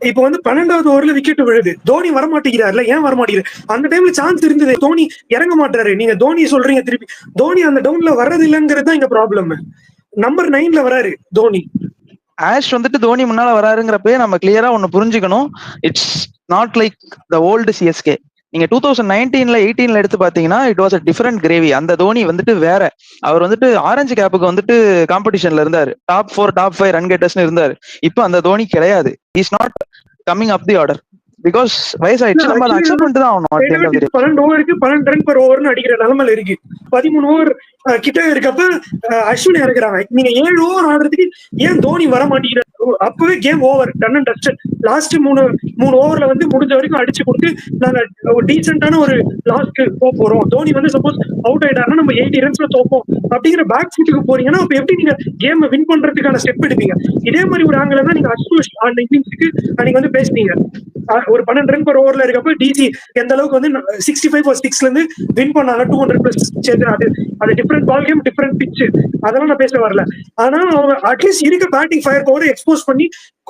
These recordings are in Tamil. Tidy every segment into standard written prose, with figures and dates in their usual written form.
இப்ப வந்து 12வது ஓவர்ல விக்கெட் விழுது, தோனி வரமாட்டேங்கிறாருல, ஏன் வரமாட்டேங்கிறாரு? அந்த டைம்ல சான்ஸ் இருந்தது, தோனி இறங்க மாட்டாரு. நீங்க தோனி சொல்றீங்க திருப்பி, தோனி அந்த டவுன்ல வர்றது இல்லங்கிறது தான் இங்க ப்ராப்ளம். நம்பர் 9ல வராரு தோனி. ஆஷ் வந்துட்டு தோனி முன்னால வராருங்கிறப்பே நம்ம கிளியரா ஒன்னு புரிஞ்சுக்கணும். It's not like the old CSK. நீங்க 2019ல 18ல எடுத்து பாத்தீங்கன்னா it was a different gravy. அந்த தோனி வந்துட்டு வேற. அவர் வந்துட்டு ஆரஞ்சு கேப்புக்கு வந்துட்டு காம்படிஷன்ல இருந்தாரு. டாப் 4 டாப் 5 ரன் கேட்டர்ஸ்னு இருந்தாரு. இப்போ அந்த தோனி கிடையாது. Is not coming up the order because வயசாயிடுச்சு. நம்ம அதை அக்செப்ட் பண்ணிட்டு தான் ஆகணும். 12 ஓவருக்கு 12 ரன் per ஓவர்னு அடிக்கிற நிலைமையில இருக்கு. 13 ஓவர் கிட்ட இருக்கப்ப அஸ்வின் இறக்குறாங்க. நீங்க 7 ஓவர் ஆடுறதுக்கு ஏன் தோனி வர மாட்டேங்கிறாரு? அப்பவே game over, done and dusted. Last 3 ஓவர்ல வந்து முடிஞ்ச வரைக்கும் அடிச்சு கொடுத்து நாங்க ஒரு டீசென்டான ஒரு லாஸ்ட்க்கு போறோம். தோனி வந்து சப்போஸ் அவுட் ஆயிட்டாருன்னா நம்ம 80 ரன்ஸ்ல தோப்போம் அப்படிங்கிற பேக் ஃபுட்டுக்கு போறீங்கன்னா அப்ப எப்படி நீங்க கேம் வின் பண்றதுக்கான ஸ்டெப் எடுப்பீங்க? இதே மாதிரி ஒரு ஆங்கில தான் நீங்க அஸ்தோஷ் அந்த இன்னிங்ஸுக்கு நீங்க வந்து பேசுனீங்க. ஒரு 12 ரன் per ஓவர்ல இருக்கப்ப டிசி எந்த அளவுக்கு வந்து 65/6ல இருந்து வின் பண்ணாங்க 200+ அது different ball game, different pitch. அதெல்லாம் நான் பேச வரல. ஆனா அவங்க அட்லீஸ்ட் இருக்க பேட்டிங் ஃபயர் பவரை எக்ஸ்போஸ் பண்ணி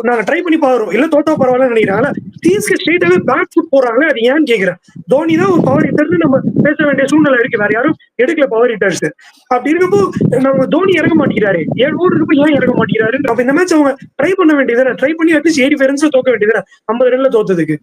நாங்க ட்ரை பண்ணி பாக்குறோம், இல்ல தோட்டா பரவாயில்ல நினைக்கிறாங்களா? சிஎஸ்கே ஸ்ட்ரெயிட்டாவே பேக் ஃபுட் போறாங்களே, அது ஏன்னு கேக்குறேன். தோனி தான் ஒரு பவர் ஹிட்டர்னு நம்ம பேச வேண்டிய சூழ்நிலை இருக்கு. வேற யாரும் எடுக்கல பவர் ஹிட்டர்ஸ். அப்படி இருக்கப்போ நம்ம தோனி இறங்க மாட்டேங்கிறாரு. 7 ஓவர் இருக்கப்போ ஏன் இறங்க மாட்டேங்கிறாரு? அப்ப இந்த மேட்ச் அவங்க ட்ரை பண்ண வேண்டியது, ட்ரை பண்ணி அட்லீஸ்ட் 85 ரன்ஸ்ல தோக்க வேண்டியது, 50 ரன்ல தோத்ததுக்கு.